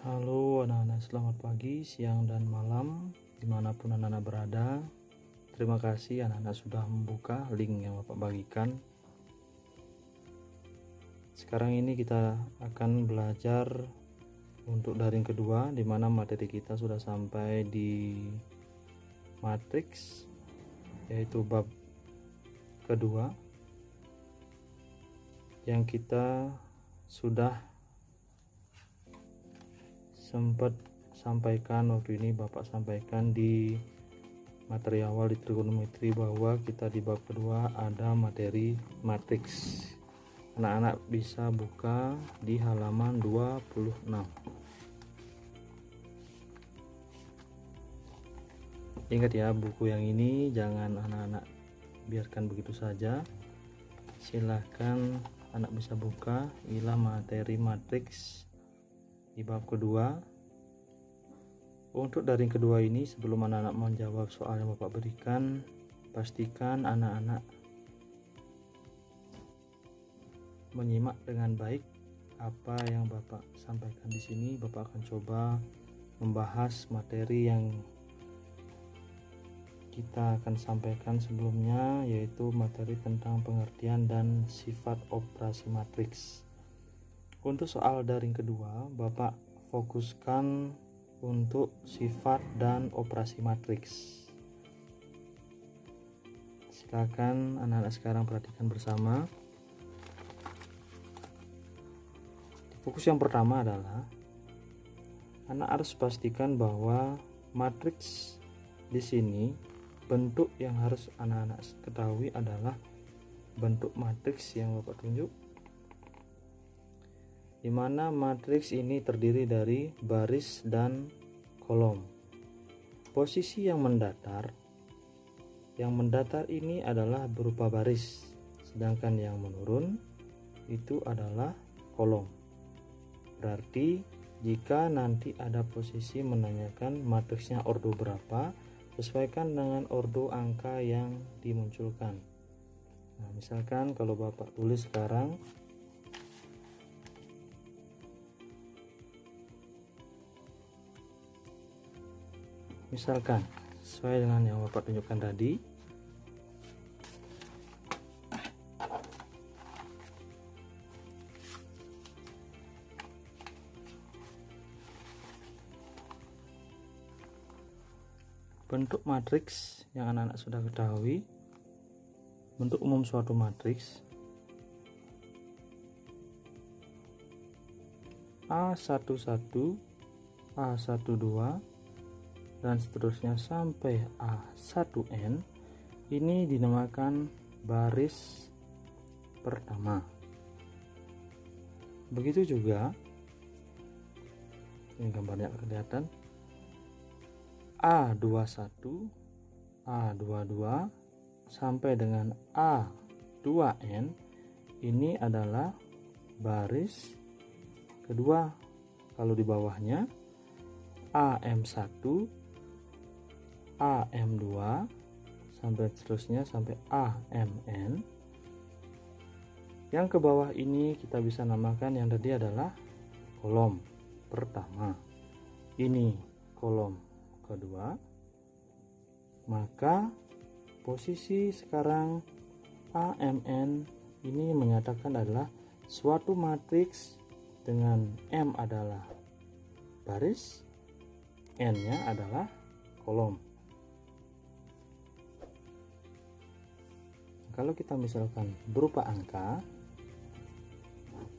Halo anak-anak, selamat pagi, siang, dan malam dimanapun anak-anak berada. Terima kasih anak-anak sudah membuka link yang Bapak bagikan. Sekarang ini kita akan belajar untuk daring kedua, di mana materi kita sudah sampai di matriks, yaitu bab kedua yang kita sudah sempat sampaikan. Waktu ini Bapak sampaikan di materi awal di trigonometri bahwa kita di bab kedua ada materi matriks. Anak-anak bisa buka di halaman 26. Ingat ya, buku yang ini jangan anak-anak biarkan begitu saja. Silahkan anak bisa buka, inilah materi matriks di bab kedua. Untuk daring kedua ini, sebelum anak-anak menjawab soal yang Bapak berikan, pastikan anak-anak menyimak dengan baik apa yang Bapak sampaikan di sini. Bapak akan coba membahas materi yang kita akan sampaikan sebelumnya, yaitu materi tentang pengertian dan sifat operasi matriks. Untuk soal daring kedua, Bapak fokuskan untuk sifat dan operasi matriks. Silakan anak-anak sekarang perhatikan bersama. Fokus yang pertama adalah anak harus pastikan bahwa matriks di sini, bentuk yang harus anak-anak ketahui adalah bentuk matriks yang Bapak tunjuk, di mana matriks ini terdiri dari baris dan kolom. Posisi yang mendatar ini adalah berupa baris, sedangkan yang menurun itu adalah kolom. Berarti jika nanti ada posisi menanyakan matriksnya ordo berapa, sesuaikan dengan ordo angka yang dimunculkan. Nah, misalkan kalau Bapak tulis sekarang, misalkan sesuai dengan yang Bapak tunjukkan tadi, bentuk matriks yang anak-anak sudah ketahui. Bentuk umum suatu matriks A11, A12, dan seterusnya sampai A1N ini dinamakan baris pertama. Begitu juga, ini gambarnya kelihatan, A21, A22 sampai dengan A2N ini adalah baris kedua. Kalau di bawahnya AM1, AM2 sampai seterusnya sampai AMN. Yang ke bawah ini kita bisa namakan yang tadi adalah kolom pertama. Ini kolom kedua. Maka posisi sekarang AMN ini menyatakan adalah suatu matriks dengan M adalah baris, N-nya adalah kolom. Kalau kita misalkan berupa angka,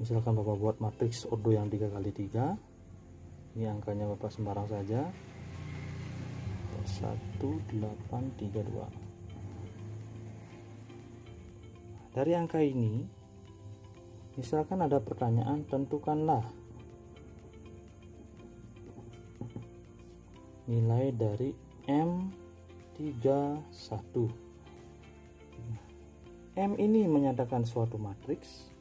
misalkan Bapak buat matriks ordo yang 3x3, ini angkanya Bapak sembarang saja, 1832. Dari angka ini, misalkan ada pertanyaan, tentukanlah nilai dari M31. M ini menyatakan suatu matriks,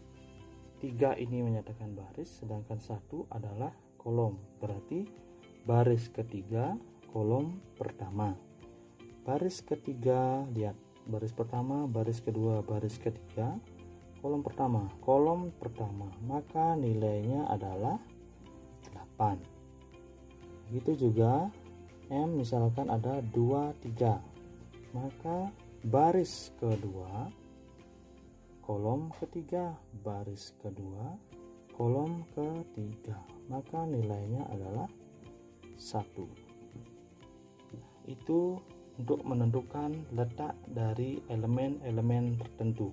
3 ini menyatakan baris, sedangkan 1 adalah kolom. Berarti baris ketiga, kolom pertama. Baris ketiga, lihat, baris pertama, baris kedua, baris ketiga, kolom pertama, maka nilainya adalah 8. Begitu juga M misalkan ada 2, 3, maka baris kedua, kolom ketiga, baris kedua, kolom ketiga, maka nilainya adalah 1. Itu untuk menentukan letak dari elemen-elemen tertentu.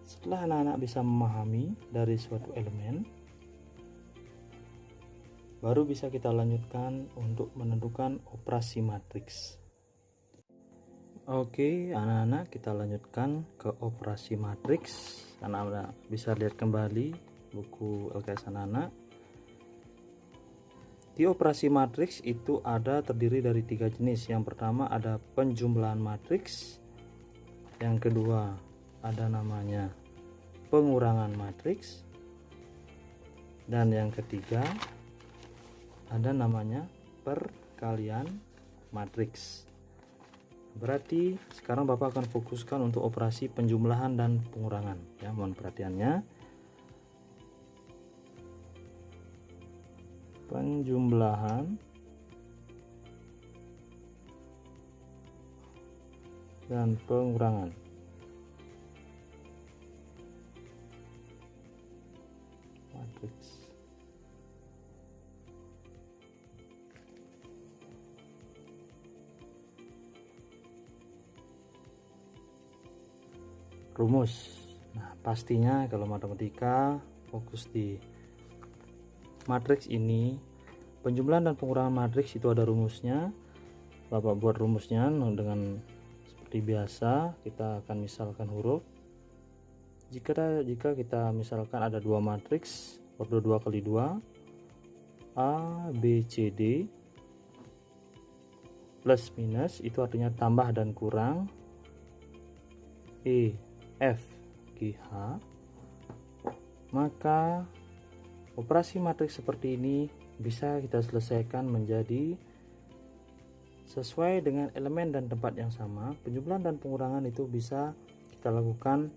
Setelah anak-anak bisa memahami dari suatu elemen, baru bisa kita lanjutkan untuk menentukan operasi matriks. Oke, anak-anak, kita lanjutkan ke operasi matriks. Anak-anak bisa lihat kembali buku LKS anak-anak. Di operasi matriks itu terdiri dari 3 jenis. Yang pertama ada penjumlahan matriks, yang kedua ada namanya pengurangan matriks, dan yang ketiga ada namanya perkalian matriks. Berarti sekarang Bapak akan fokuskan untuk operasi penjumlahan dan pengurangan, ya, mohon perhatiannya. Penjumlahan dan pengurangan. Matriks. Rumus. Nah, pastinya kalau matematika fokus di matriks ini, penjumlahan dan pengurangan matriks itu ada rumusnya. Bapak buat rumusnya dengan seperti biasa, kita akan misalkan huruf. Jika kita misalkan ada 2 matriks order 2 kali 2, A, B, C, D, plus minus itu artinya tambah dan kurang, E, F, G, H, maka operasi matriks seperti ini bisa kita selesaikan menjadi sesuai dengan elemen dan tempat yang sama. Penjumlahan dan pengurangan itu bisa kita lakukan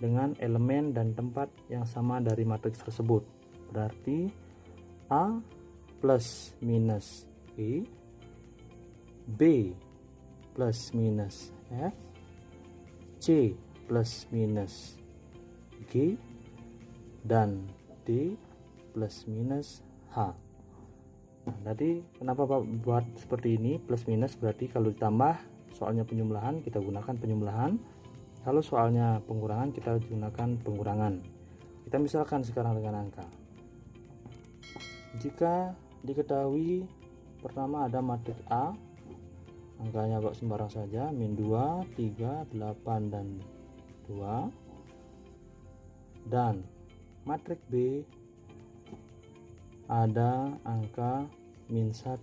dengan elemen dan tempat yang sama dari matriks tersebut. Berarti A plus minus E, B plus minus F, C plus minus G, dan D plus minus H. Nah, tadi kenapa Pak buat seperti ini plus minus? Berarti kalau ditambah soalnya penjumlahan kita gunakan penjumlahan, kalau soalnya pengurangan kita gunakan pengurangan. Kita misalkan sekarang dengan angka. Jika diketahui pertama ada matriks A, angkanya Pak sembarang saja, min 2, 3, 8, dan 2, dan matriks B ada angka min 1,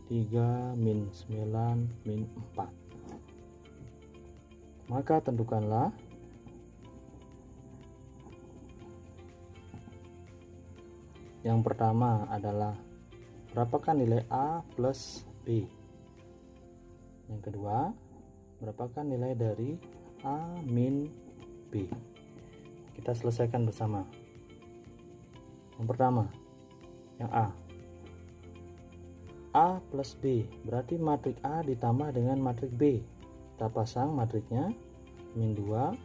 3, min 9, min 4. Maka tentukanlah yang pertama adalah berapakah nilai A plus B. Yang kedua, berapakah nilai dari A min B. Kita selesaikan bersama. Yang pertama, yang A plus B, berarti matriks A ditambah dengan matriks B. Kita pasang matriksnya, min 2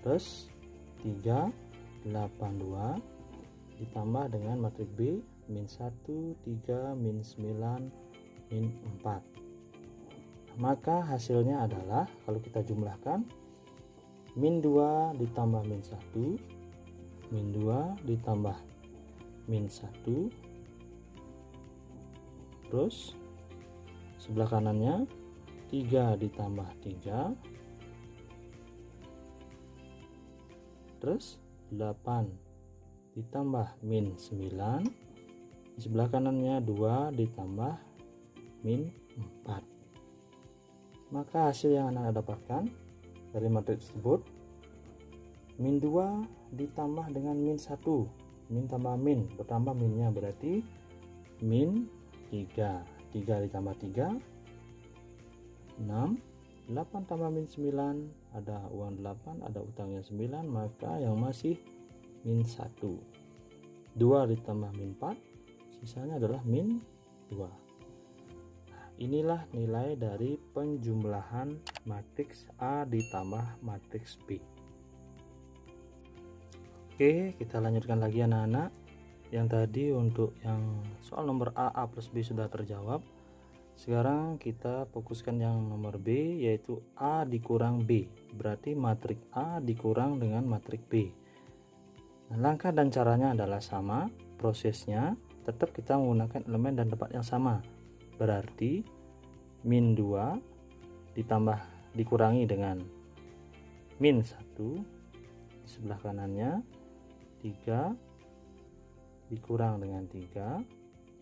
plus 3, 8, 2 ditambah dengan matriks B, min 1, 3, min 9, min 4. Maka hasilnya adalah kalau kita jumlahkan, min 2 ditambah min 1, min 2 ditambah min 1, terus sebelah kanannya 3 ditambah 3, terus 8 ditambah min 9, di sebelah kanannya 2 ditambah min 4. Maka hasil yang Anda dapatkan dari matriks tersebut, min 2 ditambah dengan min 1, min tambah min, bertambah minnya berarti min 3, 3 ditambah 3, 6, 8 tambah min 9, ada uang 8, ada utangnya 9, maka yang masih min 1. 2 ditambah min 4, sisanya adalah min 2. Nah, inilah nilai dari penjumlahan matriks A ditambah matriks B. Oke, kita lanjutkan lagi anak-anak. Yang tadi untuk yang soal nomor A plus B sudah terjawab. Sekarang kita fokuskan yang nomor B, yaitu A dikurang B. Berarti matriks A dikurang dengan matriks B. Nah, langkah dan caranya adalah sama, prosesnya tetap kita menggunakan elemen dan tempat yang sama. Berarti min 2 dikurangi dengan min 1, di sebelah kanannya 3 dikurang dengan 3,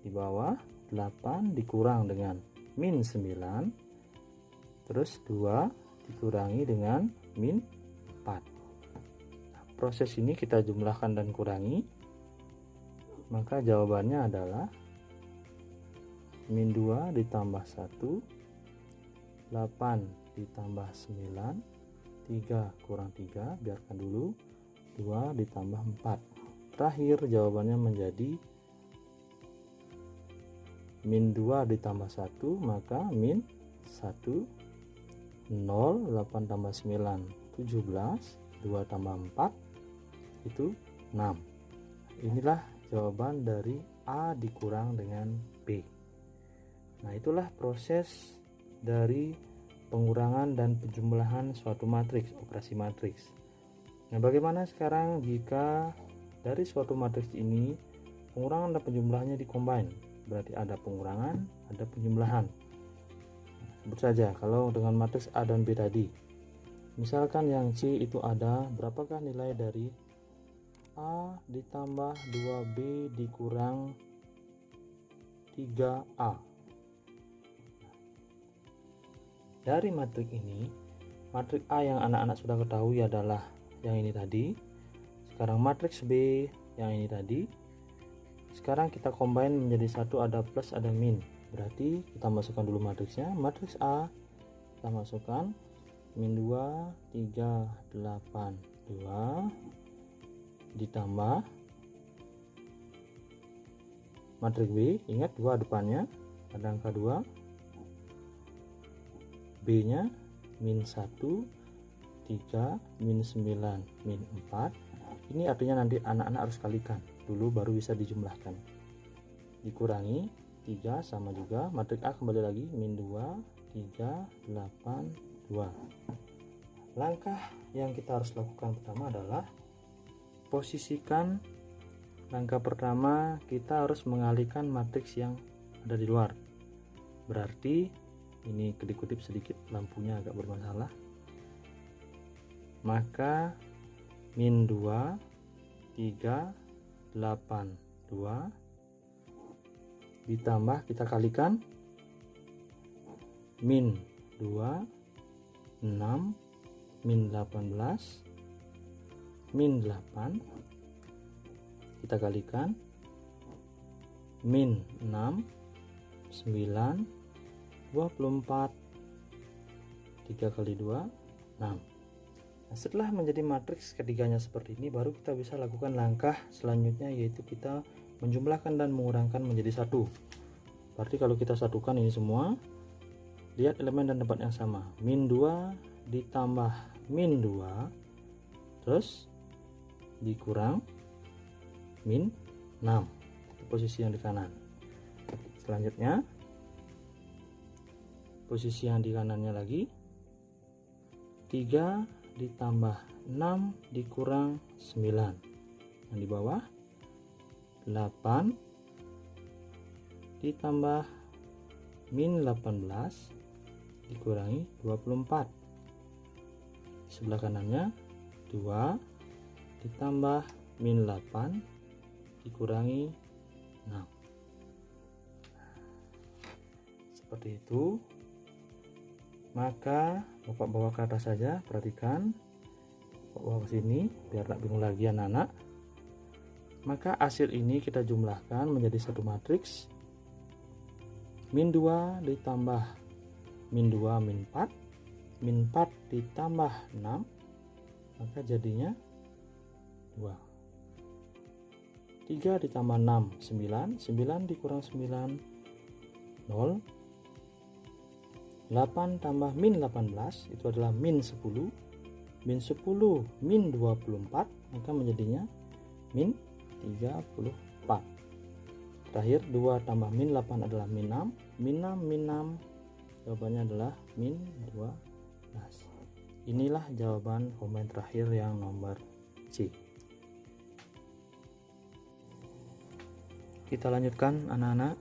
di bawah 8 dikurang dengan min 9, terus 2 dikurangi dengan min 4. Proses ini kita jumlahkan dan kurangi, maka jawabannya adalah min 2 ditambah 1, 8 ditambah 9, 3 kurang 3, biarkan dulu, 2 ditambah 4. Terakhir jawabannya menjadi min 2 ditambah 1, maka min 1, 0, 8 tambah 9, 17, 2 tambah 4, itu 6. Inilah jawaban dari A dikurang dengan B. Nah, itulah proses dari pengurangan dan penjumlahan suatu matriks, operasi matriks. Nah, bagaimana sekarang jika dari suatu matriks ini pengurangan dan penjumlahannya dikombin? Berarti ada pengurangan, ada penjumlahan. Sebut saja kalau dengan matriks A dan B tadi. Misalkan yang C itu ada, berapakah nilai dari A ditambah 2B dikurang 3A. Dari matriks ini, matriks A yang anak-anak sudah ketahui adalah yang ini tadi. Sekarang matriks B yang ini tadi. Sekarang kita combine menjadi satu, ada plus ada min. Berarti kita masukkan dulu matriksnya. Matriks A kita masukkan min 2, 3, 8, 2 ditambah matriks B, ingat 2 depannya ada angka 2, B nya min 1, 3, min 9, min 4. Ini artinya nanti anak-anak harus kalikan dulu baru bisa dijumlahkan. Dikurangi 3 sama juga matriks A, kembali lagi min 2, 3, 8, 2. Langkah yang kita harus lakukan pertama adalah posisikan. Langkah pertama, kita harus mengalihkan matriks yang ada di luar. Berarti ini kedip-kedip sedikit, lampunya agak bermasalah. Maka min 2, 3, 8, 2 ditambah kita kalikan min 2, 6, min 18, min 8 kita kalikan min 6, 9, 24, 3 kali 2, 6. Nah, setelah menjadi matriks ketiganya seperti ini, baru kita bisa lakukan langkah selanjutnya, yaitu kita menjumlahkan dan mengurangkan menjadi satu. Berarti kalau kita satukan ini semua, lihat elemen dan tempat yang sama. Min 2 ditambah min 2, terus dikurang min 6. Itu posisi yang di kanan. Selanjutnya posisi yang di kanannya lagi, 3 ditambah 6 dikurang 9. Yang di bawah 8 ditambah min 18 dikurangi 24. Sebelah kanannya 2 ditambah min 8 dikurangi 6. Seperti itu. Maka Bapak bawa ke atas saja, perhatikan. Bapak bawa ke sini biar tak bingung lagi anak-anak. Maka hasil ini kita jumlahkan menjadi satu matriks. Min 2 ditambah min 2 min 4, min 4 ditambah 6, maka jadinya 2. 3 ditambah 6 9, 9 dikurang 9 0. 8 tambah min 18 itu adalah min 10. Min 10 min 24 maka menjadinya min 34. Terakhir 2 tambah min 8 adalah min 6. Min 6 min 6 jawabannya adalah min 12. Inilah jawaban komen terakhir yang nomor C. Kita lanjutkan anak-anak.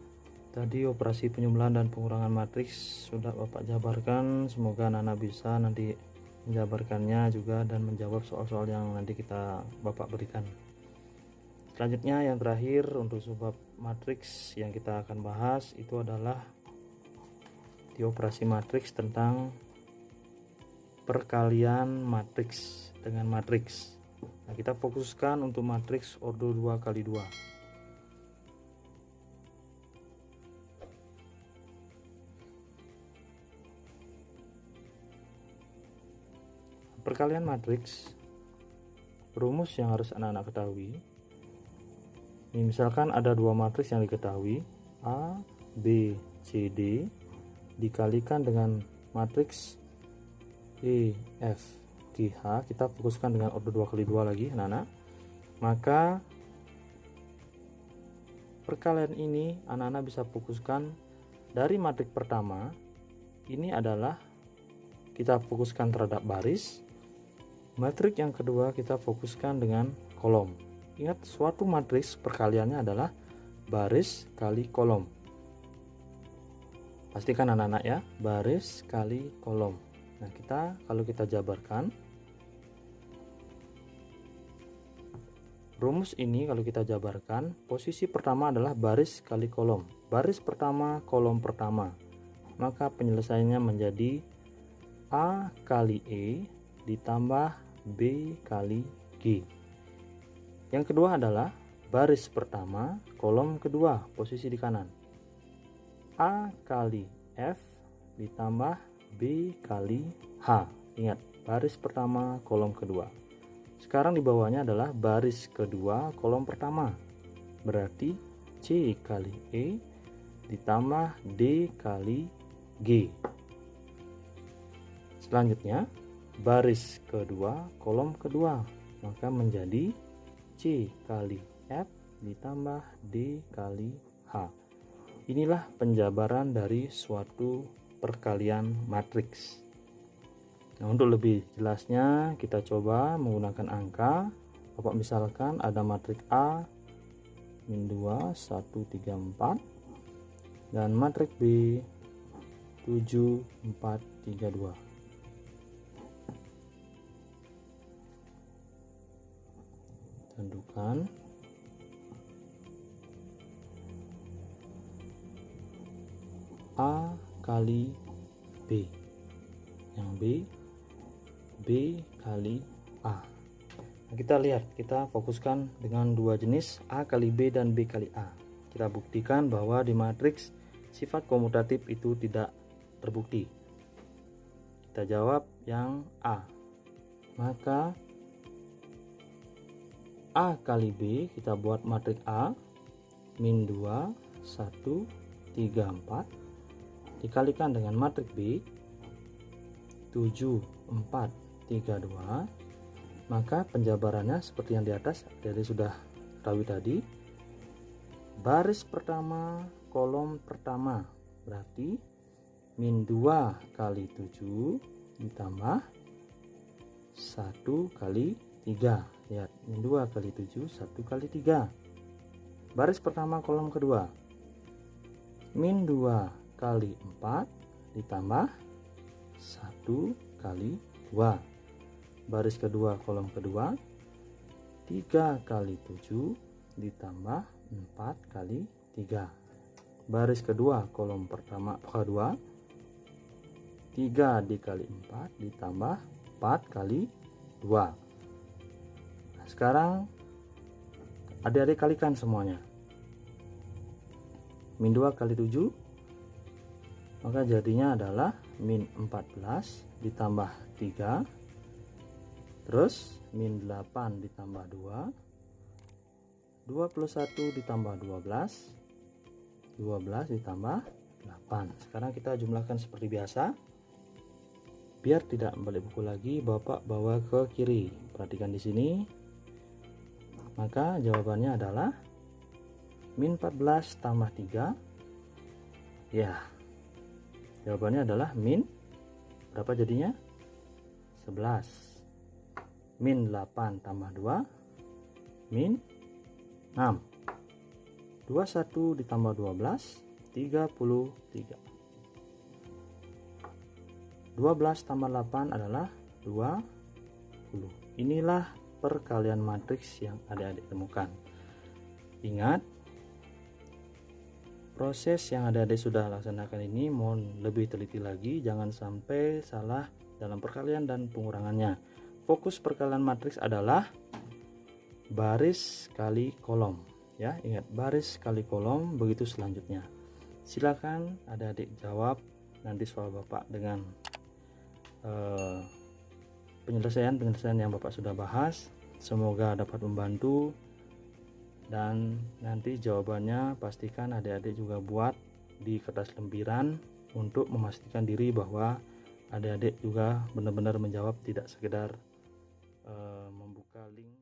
Tadi operasi penyembelahan dan pengurangan matriks sudah Bapak jabarkan. Semoga anak-anak bisa nanti menjabarkannya juga dan menjawab soal-soal yang nanti Bapak berikan. Selanjutnya yang terakhir untuk sebab matriks yang kita akan bahas itu adalah di operasi matriks tentang perkalian matriks dengan matriks. Nah, kita fokuskan untuk matriks ordo 2x2. Perkalian matriks, rumus yang harus anak-anak ketahui. Ini misalkan ada dua matriks yang diketahui, A, B, C, D dikalikan dengan matriks E, F, G, H. Kita fokuskan dengan ordo 2x2 lagi anak-anak. Maka perkalian ini anak-anak bisa fokuskan dari matriks pertama. Ini adalah kita fokuskan terhadap baris. Matriks yang kedua kita fokuskan dengan kolom. Ingat, suatu matriks perkaliannya adalah baris kali kolom. Pastikan anak-anak ya, baris kali kolom. Nah, kalau kita jabarkan rumus ini, kalau kita jabarkan, posisi pertama adalah baris kali kolom. Baris pertama, kolom pertama. Maka penyelesaiannya menjadi A kali E ditambah B kali G. Yang kedua adalah baris pertama, kolom kedua, posisi di kanan. A kali F ditambah B kali H. Ingat, baris pertama, kolom kedua. Sekarang di bawahnya adalah baris kedua, kolom pertama. Berarti C kali E ditambah D kali G. Selanjutnya baris kedua, kolom kedua, maka menjadi C kali F ditambah D kali H. Inilah penjabaran dari suatu perkalian matriks. Nah, untuk lebih jelasnya kita coba menggunakan angka. Bapak misalkan ada matriks A min 2 1 3 4 dan matriks B 7 4 3 2. Tentukan A kali B, yang B kali A. Nah, kita lihat, kita fokuskan dengan dua jenis A kali B dan B kali A. Kita buktikan bahwa di matriks sifat komutatif itu tidak terbukti. Kita jawab yang A. Maka A kali B kita buat matriks A min 2 1 3 4 dikalikan dengan matriks B 7 4 3 2, maka penjabarannya seperti yang di atas. Jadi sudah ketahui tadi, baris pertama, kolom pertama, berarti min 2 kali 7 ditambah 1 kali 3. Lihat, min 2 kali 7 1 kali 3. Baris pertama, kolom kedua, min 2 kali 4 ditambah 1 kali 2. Baris kedua, kolom kedua, 3 kali 7 ditambah 4 kali 3. Baris kedua, kolom pertama kedua, 3 dikali 4 ditambah 4 kali 2. Nah, sekarang adik-adik kalikan semuanya. Min 2 kali 7, maka jadinya adalah min 14 ditambah 3, terus min 8 ditambah 2, 21 ditambah 12, 12 ditambah 8. Sekarang kita jumlahkan seperti biasa. Biar tidak balik buku lagi, Bapak bawa ke kiri. Perhatikan di sini. Maka jawabannya adalah min 14 tambah 3. Ya. Jawabannya adalah min berapa jadinya? 11. Min 8 tambah 2, min 6. 21 ditambah 12, 33. 12 tambah 8 adalah 20. Inilah perkalian matriks yang adik-adik temukan. Ingat, proses yang adik-adik sudah laksanakan ini mohon lebih teliti lagi, jangan sampai salah dalam perkalian dan pengurangannya. Fokus perkalian matriks adalah baris kali kolom. Ya, ingat, baris kali kolom, begitu selanjutnya. Silakan adik-adik jawab nanti soal Bapak dengan penyelesaian yang Bapak sudah bahas. Semoga dapat membantu, dan nanti jawabannya pastikan adik-adik juga buat di kertas lempiran untuk memastikan diri bahwa adik-adik juga benar-benar menjawab, tidak sekedar membuka link.